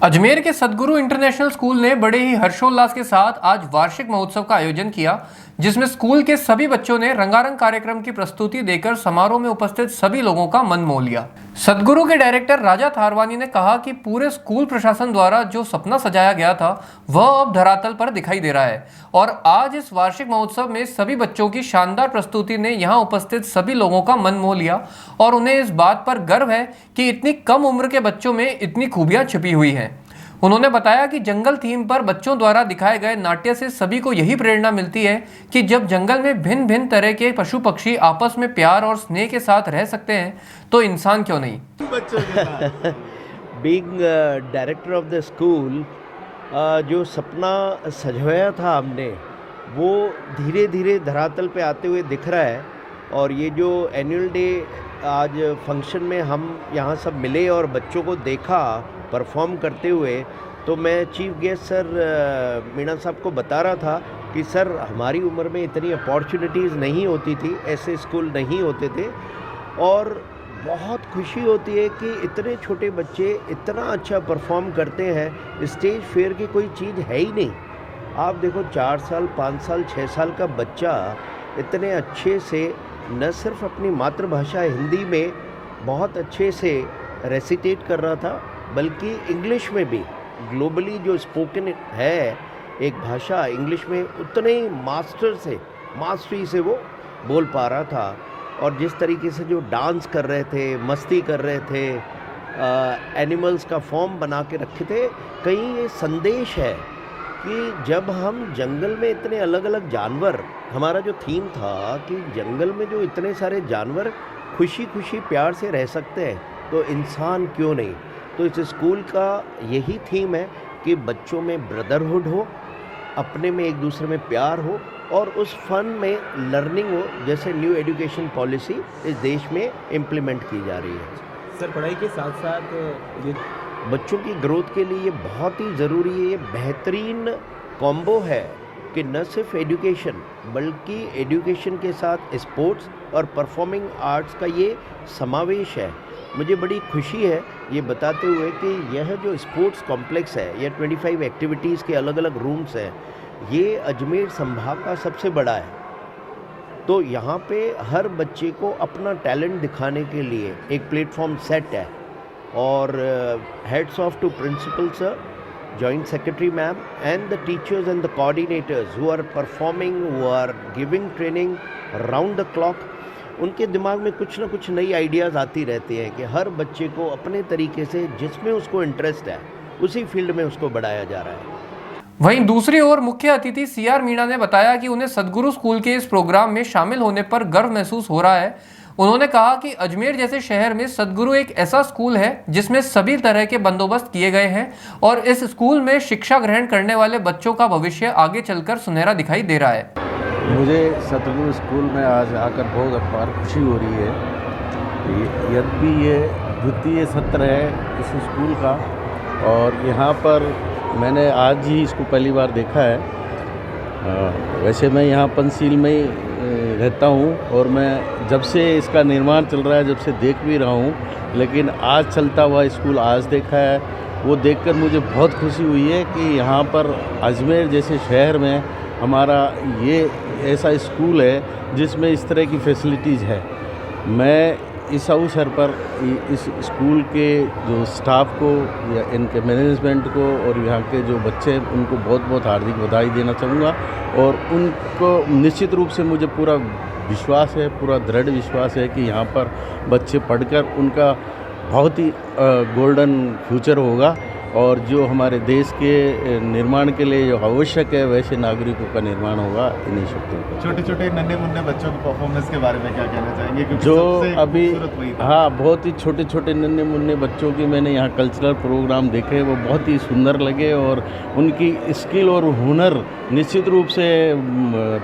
अजमेर के सदगुरु international school ने बड़े ही हर्षोल्लास के साथ आज वार्षिक महोत्सव का आयोजन किया, जिसमें स्कूल के सभी बच्चों ने रंगारंग कार्यक्रम की प्रस्तुति देकर समारोह में उपस्थित सभी लोगों का मन मोह लिया। सदगुरु के डायरेक्टर राजा थारवानी ने कहा कि पूरे स्कूल प्रशासन द्वारा जो सपना सजाया गया था वह अब धरातल पर दिखाई दे रहा है और आज इस वार्षिक महोत्सव में सभी बच्चों की शानदार प्रस्तुति ने यहाँ उपस्थित सभी लोगों का मन मोह लिया और उन्हें इस बात पर गर्व है कि इतनी कम उम्र के बच्चों में इतनी खूबियां छिपी हुई हैं। उन्होंने बताया कि जंगल थीम पर बच्चों द्वारा दिखाए गए नाट्य से सभी को यही प्रेरणा मिलती है कि जब जंगल में भिन्न भिन्न तरह के पशु पक्षी आपस में प्यार और स्नेह के साथ रह सकते हैं तो इंसान क्यों नहीं। Being director of the school, जो सपना सजाया था हमने वो धीरे धीरे धरातल पे आते हुए दिख रहा है। और ये जो एनुअल डे आज फंक्शन में हम यहाँ सब मिले और बच्चों को देखा परफॉर्म करते हुए, तो मैं चीफ गेस्ट सर मीणा साहब को बता रहा था कि सर हमारी उम्र में इतनी अपॉर्चुनिटीज़ नहीं होती थी, ऐसे स्कूल नहीं होते थे और बहुत खुशी होती है कि इतने छोटे बच्चे इतना अच्छा परफॉर्म करते हैं। स्टेज फेयर की कोई चीज़ है ही नहीं। आप देखो 4 साल 5 साल 6 साल का बच्चा इतने अच्छे से न सिर्फ अपनी मातृभाषा हिंदी में बहुत अच्छे से रेसिटेट कर रहा था, बल्कि इंग्लिश में भी ग्लोबली जो स्पोकन है एक भाषा इंग्लिश में उतने ही मास्टरी से वो बोल पा रहा था। और जिस तरीके से जो डांस कर रहे थे, मस्ती कर रहे थे, एनिमल्स का फॉर्म बना के रखे थे, कहीं ये संदेश है कि जब हम जंगल में इतने अलग अलग जानवर, हमारा जो थीम था कि जंगल में जो इतने सारे जानवर खुशी खुशी प्यार से रह सकते हैं तो इंसान क्यों नहीं। तो इस स्कूल का यही थीम है कि बच्चों में ब्रदरहुड हो, अपने में एक दूसरे में प्यार हो और उस फन में लर्निंग हो, जैसे न्यू एजुकेशन पॉलिसी इस देश में इम्प्लीमेंट की जा रही है। सर पढ़ाई के साथ साथ ये बच्चों की ग्रोथ के लिए ये बहुत ही ज़रूरी है। ये बेहतरीन कॉम्बो है कि न सिर्फ एजुकेशन बल्कि एजुकेशन के साथ स्पोर्ट्स और परफॉर्मिंग आर्ट्स का ये समावेश है। मुझे बड़ी खुशी है ये बताते हुए कि यह जो स्पोर्ट्स कॉम्प्लेक्स है, यह 25 एक्टिविटीज़ के अलग अलग रूम्स हैं, ये अजमेर संभाग का सबसे बड़ा है। तो यहाँ पे हर बच्चे को अपना टैलेंट दिखाने के लिए एक प्लेटफॉर्म सेट है। और hats off to principal sir, joint secretary ma'am and the teachers and the coordinators who are performing, who are giving training round the clock, उनके दिमाग में कुछ ना कुछ नई आइडियाज़ आती रहती हैं कि हर बच्चे को अपने तरीके से जिसमें उसको इंटरेस्ट है उसी फील्ड में उसको बढ़ाया जा रहा है। वहीं दूसरी ओर मुख्य अतिथि सीआर मीणा ने बताया कि उन्हें सदगुरु स्कूल के इस प्रोग्राम में शामिल होने पर गर्व महसूस हो रहा है। उन्होंने कहा कि अजमेर जैसे शहर में सदगुरु एक ऐसा स्कूल है जिसमें सभी तरह के बंदोबस्त किए गए हैं और इस स्कूल में शिक्षा ग्रहण करने वाले बच्चों का भविष्य आगे चलकर सुनहरा दिखाई दे रहा है। मुझे सतगुरु स्कूल में आज आकर बहुत अपार खुशी हो रही है। यद्यपि ये द्वितीय सत्र है इस स्कूल का और यहाँ पर मैंने आज ही इसको पहली बार देखा है। वैसे मैं यहाँ पंचशील में ही रहता हूँ और मैं जब से इसका निर्माण चल रहा है जब से देख भी रहा हूँ, लेकिन आज चलता हुआ स्कूल आज देखा है। वो देखकर मुझे बहुत खुशी हुई है कि यहाँ पर अजमेर जैसे शहर में हमारा ये ऐसा स्कूल है जिसमें इस तरह की फैसिलिटीज़ है। मैं इस अवसर पर इस स्कूल के जो स्टाफ को या इनके मैनेजमेंट को और यहाँ के जो बच्चे हैं उनको बहुत बहुत हार्दिक बधाई देना चाहूँगा। और उनको निश्चित रूप से मुझे पूरा विश्वास है, पूरा दृढ़ विश्वास है कि यहाँ पर बच्चे पढ़कर उनका बहुत ही गोल्डन फ्यूचर होगा और जो हमारे देश के निर्माण के लिए जो आवश्यक है वैसे नागरिकों का निर्माण होगा इन्हीं शक्तियों का। छोटे छोटे नन्हे मुन्ने बच्चों की परफॉर्मेंस के बारे में क्या कहना चाहेंगे? क्योंकि जो अभी हाँ बहुत ही छोटे छोटे नन्हे मुन्ने बच्चों की मैंने यहाँ कल्चरल प्रोग्राम देखे, वो बहुत ही सुंदर लगे और उनकी स्किल और हुनर निश्चित रूप से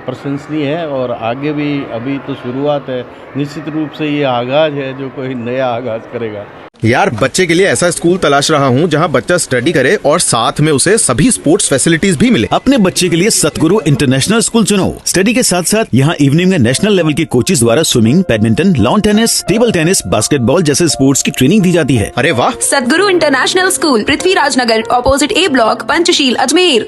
प्रशंसनीय है। और आगे भी अभी तो शुरुआत है, निश्चित रूप से ये आगाज़ है जो कोई नया आगाज़ करेगा। यार बच्चे के लिए ऐसा स्कूल तलाश रहा हूँ जहाँ बच्चा स्टडी करे और साथ में उसे सभी स्पोर्ट्स फैसिलिटीज भी मिले। अपने बच्चे के लिए सतगुरु इंटरनेशनल स्कूल चुनो। स्टडी के साथ साथ यहाँ इवनिंग में नेशनल लेवल के कोचेज द्वारा swimming, badminton, lawn tennis, table tennis, basketball जैसे स्पोर्ट्स की ट्रेनिंग दी जाती है। अरे वाह। सतगुरु इंटरनेशनल स्कूल, पृथ्वीराज नगर, ऑपोजिट ए ब्लॉक, पंचशील, अजमेर।